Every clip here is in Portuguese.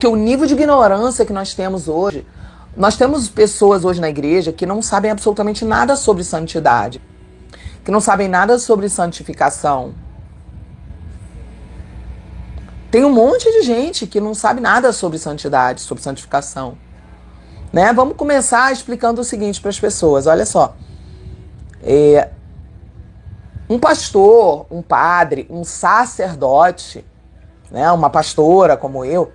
que o nível de ignorância que nós temos hoje, nós temos pessoas hoje na igreja que não sabem absolutamente nada sobre santidade, que não sabem nada sobre santificação. Tem um monte de gente que não sabe nada sobre santidade, sobre santificação. Né? Vamos começar explicando o seguinte para as pessoas. Olha só. Um pastor, um padre, um sacerdote, né? Uma pastora como eu,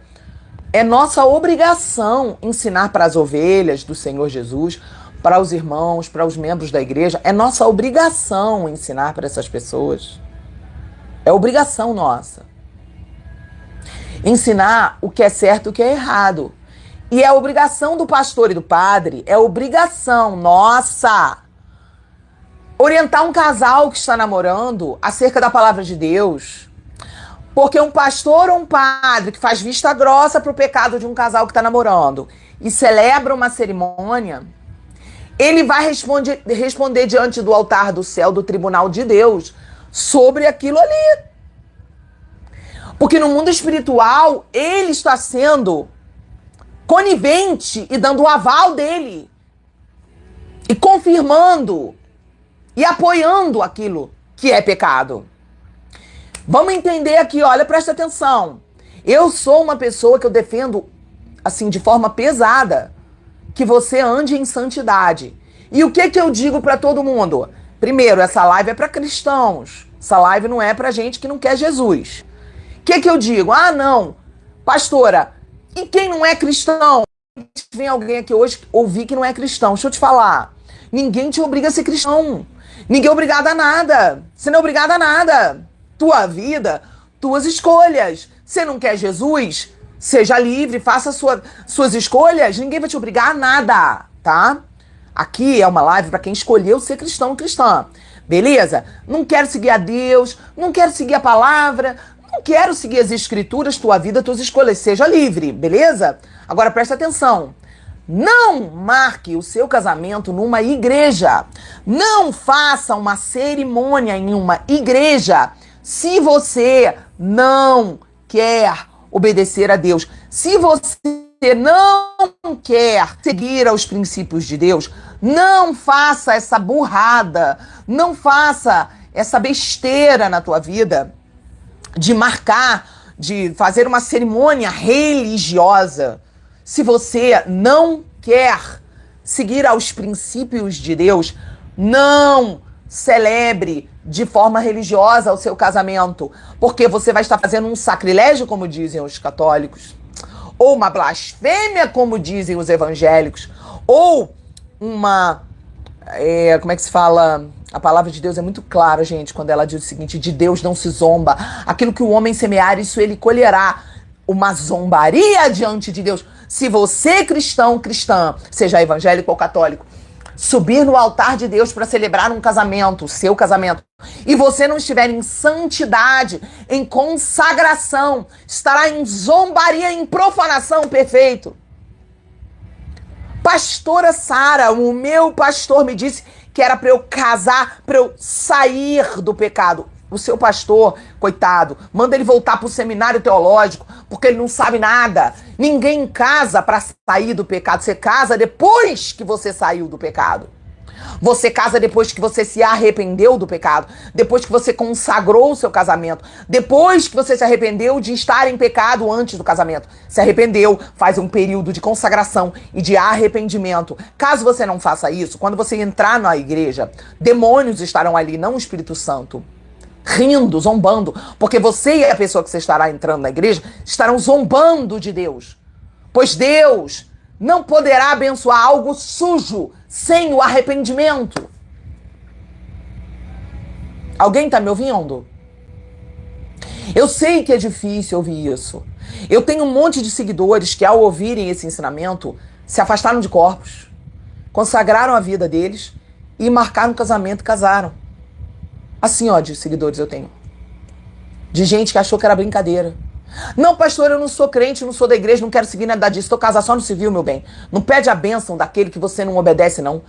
é nossa obrigação ensinar para as ovelhas do Senhor Jesus, para os irmãos, para os membros da igreja. É nossa obrigação ensinar para essas pessoas. É obrigação nossa. Ensinar o que é certo e o que é errado. E é obrigação do pastor e do padre, é obrigação nossa orientar um casal que está namorando acerca da palavra de Deus. Porque um pastor ou um padre que faz vista grossa para o pecado de um casal que está namorando e celebra uma cerimônia, ele vai responder diante do altar do céu, do tribunal de Deus, sobre aquilo ali. Porque no mundo espiritual, ele está sendo conivente e dando o aval dele. E confirmando e apoiando aquilo que é pecado. Vamos entender aqui, olha, presta atenção. Eu sou uma pessoa que eu defendo, assim, de forma pesada, que você ande em santidade. E o que eu digo para todo mundo? Primeiro, essa live é para cristãos. Essa live não é para gente que não quer Jesus. O que eu digo? Ah, não, pastora, e quem não é cristão? Vem alguém aqui hoje ouvir que não é cristão. Deixa eu te falar. Ninguém te obriga a ser cristão. Ninguém é obrigado a nada. Você não é obrigado a nada. Tua vida, tuas escolhas. Você não quer Jesus? Seja livre, faça suas escolhas. Ninguém vai te obrigar a nada, tá? Aqui é uma live para quem escolheu ser cristão ou cristã. Beleza? Não quero seguir a Deus, não quero seguir a palavra, não quero seguir as escrituras, tua vida, tuas escolhas. Seja livre, beleza? Agora presta atenção. Não marque o seu casamento numa igreja. Não faça uma cerimônia em uma igreja se você não quer obedecer a Deus. Se você não quer seguir aos princípios de Deus, não faça essa burrada, não faça essa besteira na tua vida de marcar, de fazer uma cerimônia religiosa. Se você não quer seguir aos princípios de Deus, não celebre de forma religiosa o seu casamento, porque você vai estar fazendo um sacrilégio, como dizem os católicos, ou uma blasfêmia, como dizem os evangélicos, ou uma... como é que se fala? A palavra de Deus é muito clara, gente, quando ela diz o seguinte: de Deus não se zomba. Aquilo que o homem semear, isso ele colherá. Uma zombaria diante de Deus. Se você, cristão, cristã, seja evangélico ou católico, subir no altar de Deus para celebrar um casamento, seu casamento, e você não estiver em santidade, em consagração, estará em zombaria, em profanação, perfeito. Pastora Sara, o meu pastor me disse que era para eu casar, para eu sair do pecado. O seu pastor, coitado, manda ele voltar pro seminário teológico, porque ele não sabe nada. Ninguém casa para sair do pecado. Você casa depois que você saiu do pecado. Você casa depois que você se arrependeu do pecado, depois que você consagrou o seu casamento, depois que você se arrependeu de estar em pecado antes do casamento. Se arrependeu, faz um período de consagração e de arrependimento. Caso você não faça isso, quando você entrar na igreja, demônios estarão ali, não o Espírito Santo. Rindo, zombando, porque você e a pessoa que você estará entrando na igreja estarão zombando de Deus. Pois Deus não poderá abençoar algo sujo sem o arrependimento. Alguém tá me ouvindo? Eu sei que é difícil ouvir isso. Eu tenho um monte de seguidores que, ao ouvirem esse ensinamento, se afastaram de corpos, consagraram a vida deles e marcaram um casamento e casaram. Assim, ó, de seguidores eu tenho. De gente que achou que era brincadeira. Não, pastor, eu não sou crente, não sou da igreja, não quero seguir nada disso. Tô casado só no civil, meu bem. Não pede a bênção daquele que você não obedece, não.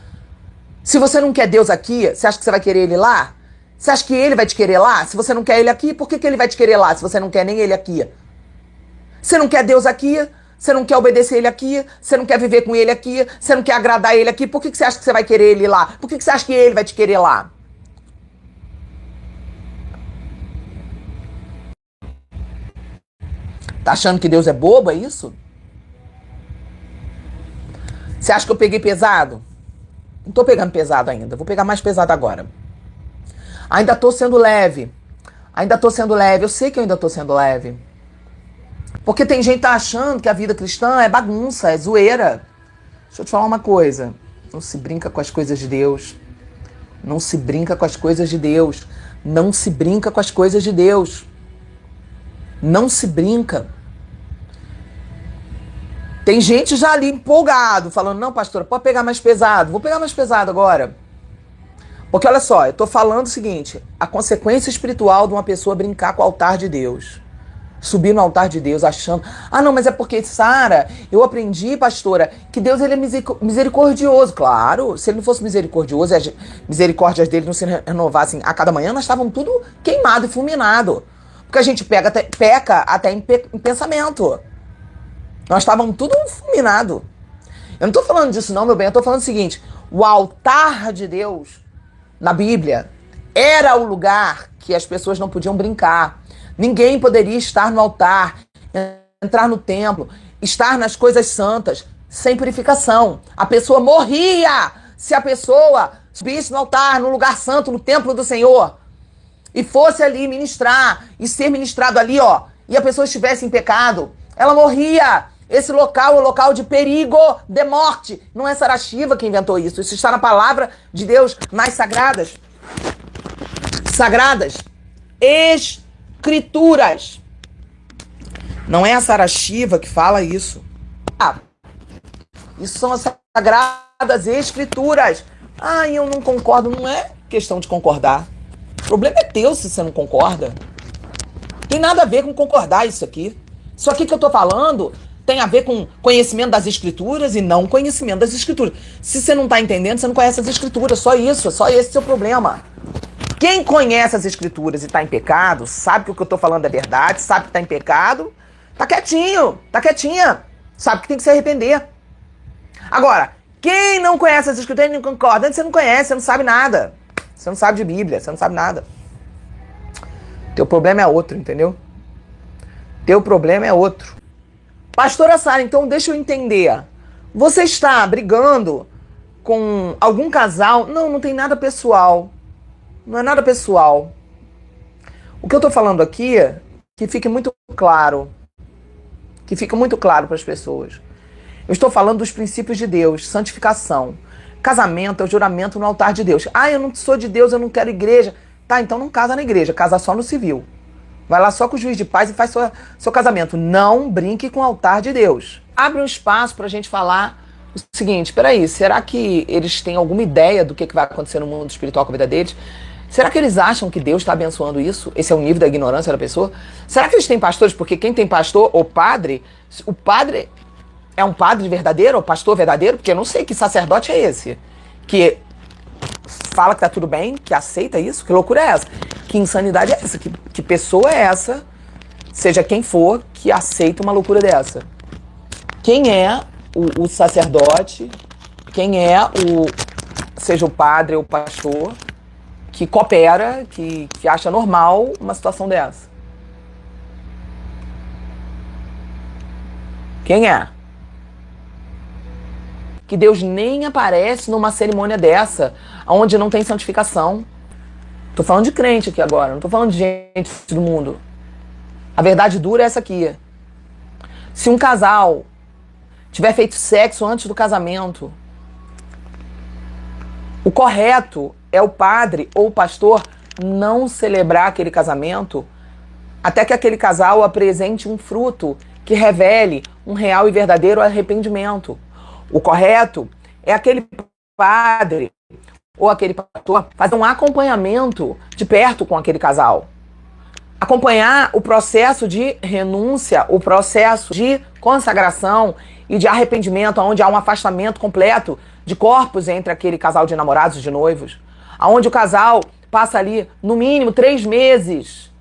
Se você não quer Deus aqui, você acha que você vai querer ele lá? Você acha que ele vai te querer lá? Se você não quer ele aqui, por que ele vai te querer lá, se você não quer nem ele aqui? Você não quer Deus aqui? Você não quer obedecer ele aqui, você não quer viver com ele aqui, você não quer agradar ele aqui, por que você acha que você vai querer ele lá? Por que você acha que ele vai te querer lá? Tá achando que Deus é bobo, é isso? Você acha que eu peguei pesado? Não tô pegando pesado ainda, vou pegar mais pesado agora. Ainda tô sendo leve. Ainda tô sendo leve, eu sei que eu ainda tô sendo leve. Porque tem gente que tá achando que a vida cristã é bagunça, é zoeira. Deixa eu te falar uma coisa. Não se brinca com as coisas de Deus. Não se brinca com as coisas de Deus. Não se brinca com as coisas de Deus. Não se brinca. Tem gente já ali empolgado, falando, não, pastora, pode pegar mais pesado. Vou pegar mais pesado agora. Porque olha só, eu tô falando o seguinte, a consequência espiritual de uma pessoa brincar com o altar de Deus. Subir no altar de Deus achando, ah não, mas é porque, Sara, eu aprendi, pastora, que Deus ele é misericordioso. Claro, se ele não fosse misericordioso e as misericórdias dele não se renovassem a cada manhã, nós estávamos tudo queimado e fulminado. Porque a gente peca até em pensamento. Nós estávamos tudo fulminado. Eu não estou falando disso não, meu bem, eu estou falando o seguinte, o altar de Deus, na Bíblia, era o lugar que as pessoas não podiam brincar. Ninguém poderia estar no altar, entrar no templo, estar nas coisas santas, sem purificação. A pessoa morria se a pessoa subisse no altar, no lugar santo, no templo do Senhor, e fosse ali ministrar, e ser ministrado ali, ó, e a pessoa estivesse em pecado, ela morria. Esse local é o local de perigo, de morte. Não é Sara Shiva que inventou isso. Isso está na palavra de Deus, nas sagradas escrituras. Não é a Sara Shiva que fala isso. Isso são as sagradas escrituras. Ah, eu não concordo. Não é questão de concordar. O problema é teu se você não concorda. Tem nada a ver com concordar isso aqui. Isso aqui que eu tô falando tem a ver com conhecimento das escrituras e não conhecimento das escrituras. Se você não tá entendendo, você não conhece as escrituras. Só isso, só esse é o seu problema. Quem conhece as escrituras e tá em pecado, sabe que o que eu tô falando é verdade, sabe que tá em pecado, tá quietinho, tá quietinha, sabe que tem que se arrepender. Agora, quem não conhece as escrituras e não concorda, você não conhece, você não sabe nada. Você não sabe de Bíblia, você não sabe nada. Teu problema é outro, entendeu? Teu problema é outro. Pastora Sara, então deixa eu entender. Você está brigando com algum casal? Não, não tem nada pessoal. Não é nada pessoal. O que eu tô falando aqui, que fique muito claro. Que fique muito claro para as pessoas. Eu estou falando dos princípios de Deus, santificação. Casamento é o juramento no altar de Deus. Ah, eu não sou de Deus, eu não quero igreja. Tá, então não casa na igreja, casa só no civil. Vai lá só com o juiz de paz e faz seu casamento. Não brinque com o altar de Deus. Abre um espaço pra gente falar o seguinte, peraí, será que eles têm alguma ideia do que vai acontecer no mundo espiritual com a vida deles? Será que eles acham que Deus está abençoando isso? Esse é o nível da ignorância da pessoa? Será que eles têm pastores? Porque quem tem pastor ou padre, o padre é um padre verdadeiro ou pastor verdadeiro? Porque eu não sei que sacerdote é esse. Que fala que tá tudo bem, que aceita isso? Que loucura é essa? Que insanidade é essa? Que pessoa é essa, seja quem for, que aceita uma loucura dessa? Quem é o sacerdote? Quem é seja o padre ou o pastor, que coopera, que acha normal uma situação dessa? Quem é? Que Deus nem aparece numa cerimônia dessa, onde não tem santificação. Tô falando de crente aqui agora, não tô falando de gente do mundo. A verdade dura é essa aqui. Se um casal tiver feito sexo antes do casamento, o correto é o padre ou o pastor não celebrar aquele casamento até que aquele casal apresente um fruto que revele um real e verdadeiro arrependimento. O correto é aquele padre ou aquele pastor fazer um acompanhamento de perto com aquele casal. Acompanhar o processo de renúncia, o processo de consagração e de arrependimento, onde há um afastamento completo de corpos entre aquele casal de namorados, de noivos, onde o casal passa ali, no mínimo, 3 meses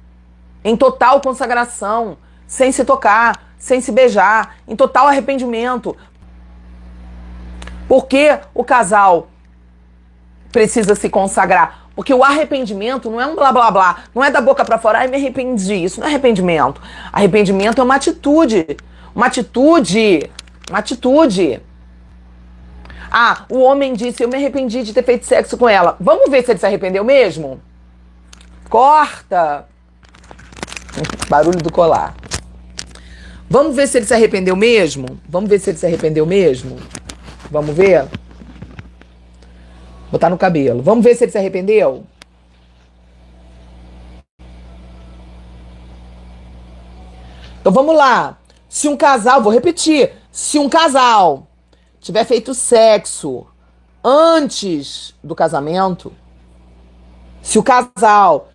em total consagração, sem se tocar, sem se beijar, em total arrependimento. Por que o casal precisa se consagrar? Porque o arrependimento não é um blá blá blá, não é da boca pra fora, ai, me arrependi. Isso não é arrependimento. Arrependimento é uma atitude. Uma atitude. Uma atitude. Ah, o homem disse, eu me arrependi de ter feito sexo com ela. Vamos ver se ele se arrependeu mesmo? Corta. Barulho do colar. Vamos ver se ele se arrependeu mesmo? Vamos ver se ele se arrependeu mesmo? Vamos ver? Botar no cabelo. Vamos ver se ele se arrependeu? Então vamos lá. Se um casal, vou repetir, se um casal tiver feito sexo antes do casamento, se o casal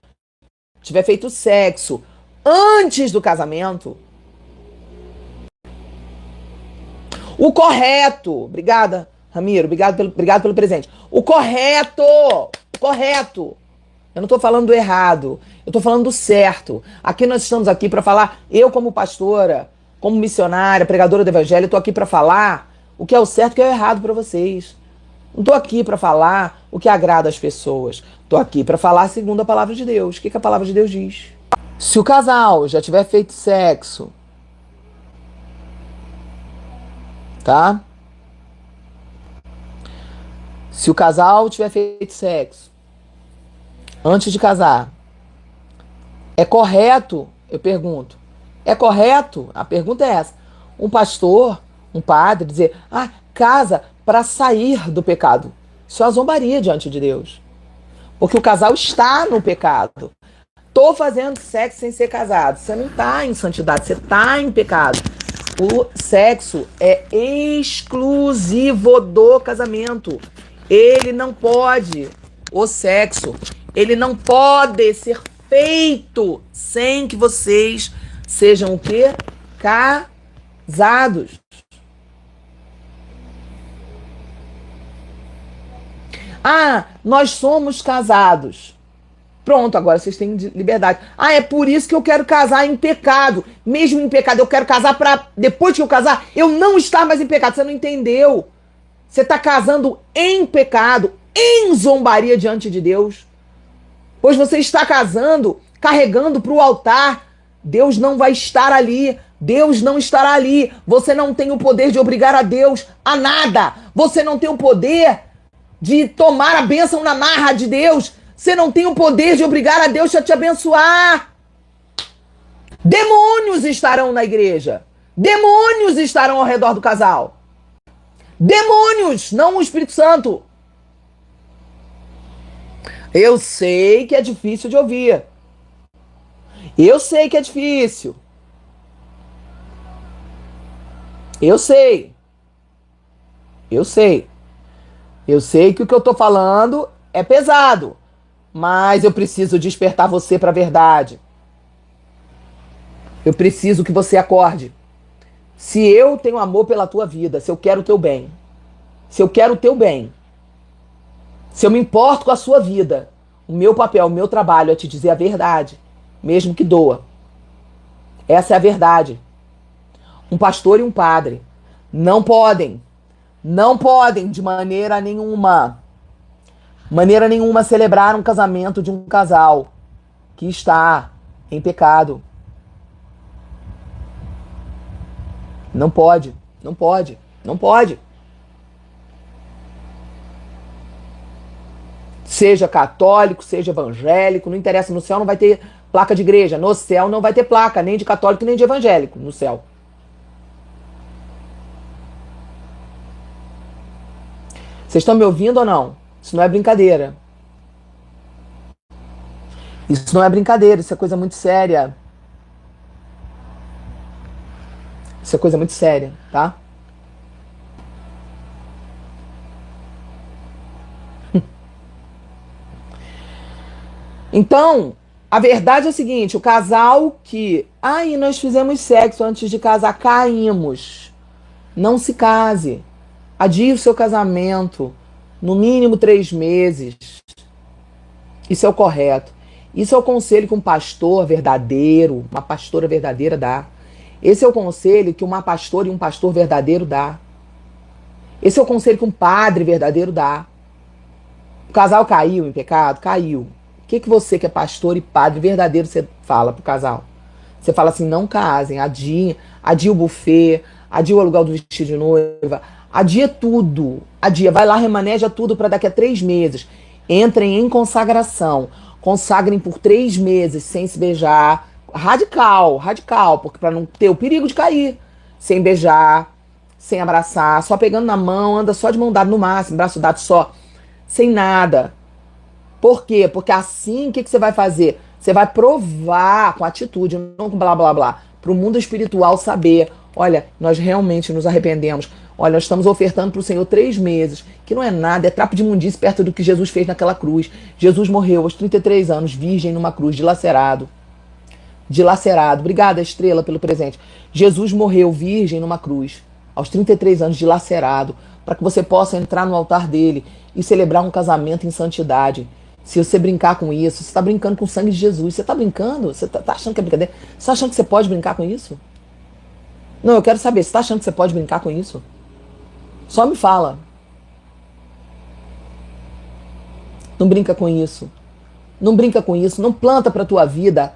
tiver feito sexo antes do casamento, o correto, obrigada, Ramiro, obrigado pelo presente. O correto, eu não estou falando do errado, eu estou falando do certo. Aqui nós estamos aqui para falar, eu como pastora, como missionária, pregadora do evangelho, estou aqui para falar o que é o certo e o que é o errado para vocês. Não estou aqui para falar o que agrada as pessoas. Estou aqui para falar segundo a palavra de Deus. O que a palavra de Deus diz? Se o casal já tiver feito sexo, tá? Se o casal tiver feito sexo antes de casar, é correto? Eu pergunto. É correto? A pergunta é essa. Um pastor, um padre dizer, casa para sair do pecado. Isso é uma zombaria diante de Deus. Porque o casal está no pecado. Tô fazendo sexo sem ser casado. Você não está em santidade, você está em pecado. O sexo é exclusivo do casamento. Ele não pode, o sexo, ele não pode ser feito sem que vocês sejam o quê? Casados. Nós somos casados. Pronto, agora vocês têm liberdade. É por isso que eu quero casar em pecado. Mesmo em pecado, eu quero casar para depois que eu casar, eu não estar mais em pecado. Você não entendeu. Você está casando em pecado, em zombaria diante de Deus. Pois você está casando, carregando para o altar. Deus não vai estar ali. Deus não estará ali. Você não tem o poder de obrigar a Deus a nada. Você não tem o poder de tomar a bênção na marra de Deus. Você não tem o poder de obrigar a Deus a te abençoar. Demônios estarão na igreja. Demônios estarão ao redor do casal. Demônios, não o Espírito Santo. Eu sei que é difícil de ouvir. Eu sei que é difícil. Eu sei. Eu sei. Eu sei que o que eu estou falando é pesado. Mas eu preciso despertar você para a verdade. Eu preciso que você acorde. Se eu tenho amor pela tua vida, se eu quero o teu bem, se eu quero o teu bem, se eu me importo com a sua vida, o meu papel, o meu trabalho é te dizer a verdade, mesmo que doa. Essa é a verdade. Um pastor e um padre não podem de maneira nenhuma celebrar um casamento de um casal que está em pecado. Não pode. Seja católico, seja evangélico, não interessa, no céu não vai ter placa de igreja, no céu não vai ter placa, nem de católico nem de evangélico, no céu. Vocês estão me ouvindo ou não? Isso não é brincadeira. Isso não é brincadeira, isso é coisa muito séria. Isso é coisa muito séria, tá? Então, a verdade é o seguinte, o casal que... nós fizemos sexo antes de casar, caímos. Não se case. Adie o seu casamento. No mínimo 3 meses. Isso é o correto. Isso é o conselho que um pastor verdadeiro, uma pastora verdadeira dá. Esse é o conselho que uma pastora e um pastor verdadeiro dá. Esse é o conselho que um padre verdadeiro dá. O casal caiu em pecado? Caiu. O que você, que é pastor e padre verdadeiro, você fala pro casal? Você fala assim, não casem, adia o buffet, adia o aluguel do vestido de noiva, adia tudo. Adia, vai lá, remaneja tudo para daqui a 3 meses. Entrem em consagração. Consagrem por 3 meses sem se beijar. Radical, porque para não ter o perigo de cair. Sem beijar, sem abraçar, só pegando na mão, anda só de mão dada no máximo, braço dado só, sem nada. Por quê? Porque assim, o que você vai fazer? Você vai provar com atitude, não com blá blá blá, para o mundo espiritual saber, olha, nós realmente nos arrependemos. Olha, nós estamos ofertando para o Senhor 3 meses, que não é nada, é trapo de imundície perto do que Jesus fez naquela cruz. Jesus morreu aos 33 anos, virgem numa cruz, dilacerado. Dilacerado. Obrigada, Estrela, pelo presente. Jesus morreu virgem numa cruz, aos 33 anos, dilacerado, para que você possa entrar no altar dele e celebrar um casamento em santidade. Se você brincar com isso, você está brincando com o sangue de Jesus. Você está brincando? Você está achando que é brincadeira? Você está achando que você pode brincar com isso? Não, eu quero saber. Você está achando que você pode brincar com isso? Só me fala. Não brinca com isso. Não brinca com isso. Não planta para a tua vida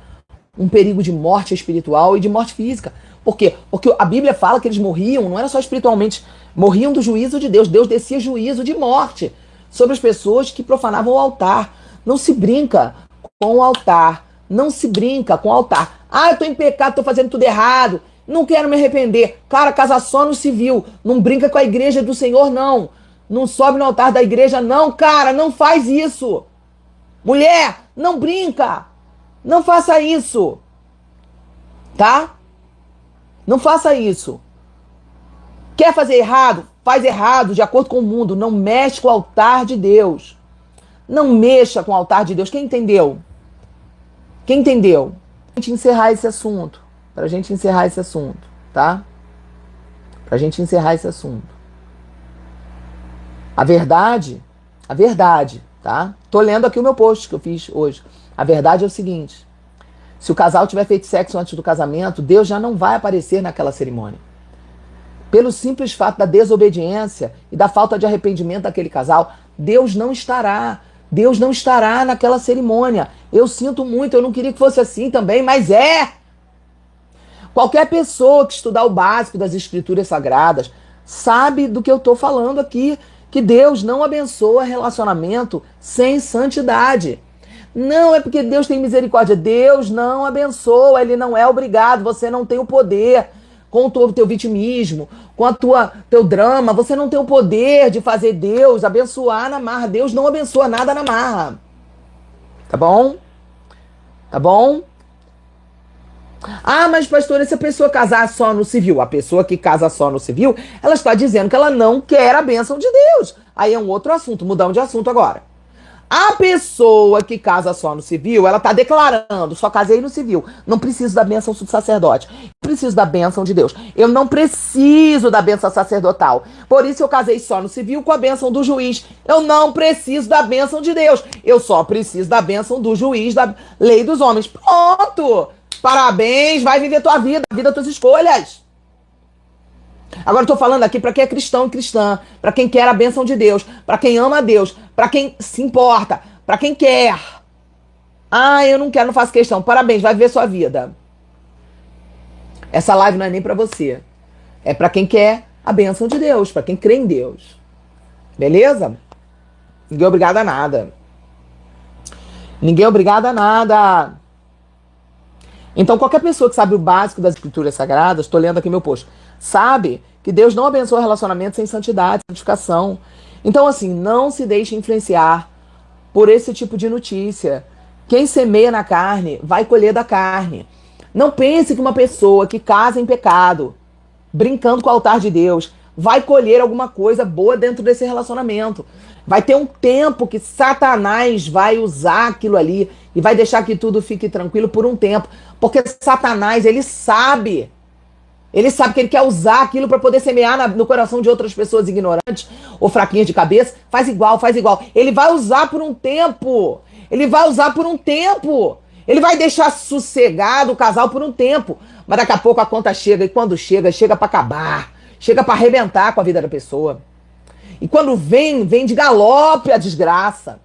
um perigo de morte espiritual e de morte física. Por quê? Porque a Bíblia fala que eles morriam, não era só espiritualmente, morriam do juízo de Deus. Deus descia juízo de morte sobre as pessoas que profanavam o altar. Não se brinca com o altar. Não se brinca com o altar. Ah, eu tô em pecado, tô fazendo tudo errado. Não quero me arrepender. Cara, casa só no civil. Não brinca com a igreja do Senhor, não. Não sobe no altar da igreja, não, cara. Não faz isso. Mulher, não brinca. Não faça isso. Tá? Não faça isso. Quer fazer errado? Faz errado de acordo com o mundo. Não mexe com o altar de Deus. Não mexa com o altar de Deus. Quem entendeu? Quem entendeu? Pra gente encerrar esse assunto. Pra gente encerrar esse assunto, tá? Pra gente encerrar esse assunto. A verdade, tá? Tô lendo aqui o meu post que eu fiz hoje. A verdade é o seguinte. Se o casal tiver feito sexo antes do casamento, Deus já não vai aparecer naquela cerimônia. Pelo simples fato da desobediência e da falta de arrependimento daquele casal, Deus não estará. Deus não estará naquela cerimônia. Eu sinto muito, eu não queria que fosse assim também, mas é. Qualquer pessoa que estudar o básico das Escrituras Sagradas sabe do que eu estou falando aqui, que Deus não abençoa relacionamento sem santidade. Não é porque Deus tem misericórdia. Deus não abençoa, Ele não é obrigado. Você não tem o poder com o teu vitimismo, com teu drama. Você não tem o poder de fazer Deus abençoar na marra. Deus não abençoa nada na marra. Tá bom? Tá bom? Ah, mas pastor, e se a pessoa casar só no civil? A pessoa que casa só no civil, ela está dizendo que ela não quer a bênção de Deus. Aí é um outro assunto, mudamos de assunto agora. A pessoa que casa só no civil, ela está declarando, só casei no civil, não preciso da bênção do sacerdote, preciso da bênção de Deus. Eu não preciso da bênção sacerdotal, por isso eu casei só no civil com a bênção do juiz. Eu não preciso da bênção de Deus, eu só preciso da bênção do juiz, da lei dos homens. Pronto! Parabéns, vai viver tua vida, a vida das tuas escolhas. Agora eu tô falando aqui para quem é cristão e cristã, para quem quer a bênção de Deus, para quem ama a Deus, para quem se importa, para quem quer. Ah, eu não quero, não faço questão. Parabéns, vai viver sua vida. Essa live não é nem para você. É para quem quer a bênção de Deus, para quem crê em Deus. Beleza? Ninguém é obrigado a nada. Ninguém é obrigado a nada. Então, qualquer pessoa que sabe o básico das Escrituras Sagradas, estou lendo aqui meu post, sabe que Deus não abençoa relacionamento sem santidade, santificação. Então, assim, não se deixe influenciar por esse tipo de notícia. Quem semeia na carne, vai colher da carne. Não pense que uma pessoa que casa em pecado, brincando com o altar de Deus, vai colher alguma coisa boa dentro desse relacionamento. Vai ter um tempo que Satanás vai usar aquilo ali e vai deixar que tudo fique tranquilo por um tempo. Porque Satanás, ele sabe que ele quer usar aquilo para poder semear no coração de outras pessoas ignorantes ou fraquinhas de cabeça. Faz igual. Ele vai usar por um tempo. Ele vai usar por um tempo. Ele vai deixar sossegado o casal por um tempo, mas daqui a pouco a conta chega, e quando chega, chega pra acabar, chega pra arrebentar com a vida da pessoa. E quando vem, vem de galope a desgraça.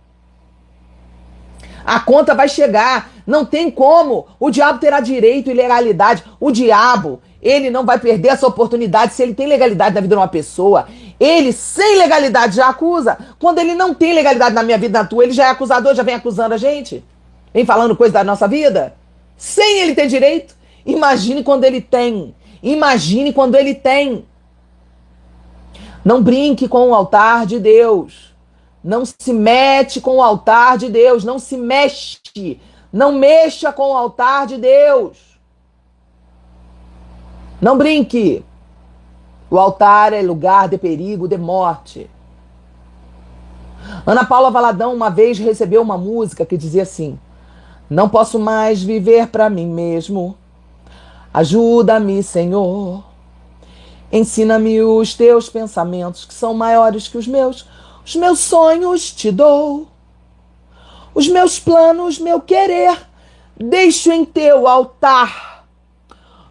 A conta vai chegar, não tem como. O diabo terá direito e legalidade. O diabo, ele não vai perder essa oportunidade se ele tem legalidade na vida de uma pessoa. Ele, sem legalidade, já acusa. Quando ele não tem legalidade na minha vida, na tua, ele já é acusador, já vem acusando a gente. Vem falando coisa da nossa vida. Sem ele ter direito. Imagine quando ele tem. Imagine quando ele tem. Não brinque com o altar de Deus. Não se mete com o altar de Deus. Não se mexe. Não mexa com o altar de Deus. Não brinque. O altar é lugar de perigo, de morte. Ana Paula Valadão uma vez recebeu uma música que dizia assim: não posso mais viver para mim mesmo. Ajuda-me, Senhor. Ensina-me os teus pensamentos, que são maiores que os meus. Os meus sonhos te dou. Os meus planos, meu querer, deixo em teu altar.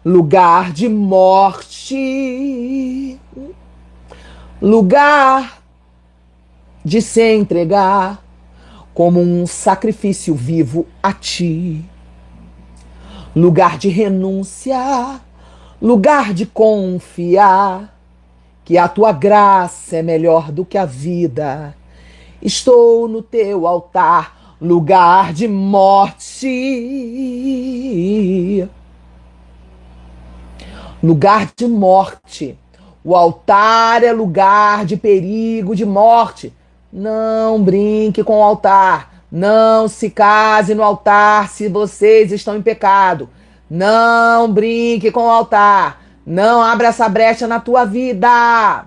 Lugar de morte. Lugar de se entregar como um sacrifício vivo a ti. Lugar de renúncia. Lugar de confiar que a tua graça é melhor do que a vida. Estou no teu altar, lugar de morte. Lugar de morte. O altar é lugar de perigo, de morte. Não brinque com o altar. Não se case no altar se vocês estão em pecado. Não brinque com o altar. Não abra essa brecha na tua vida.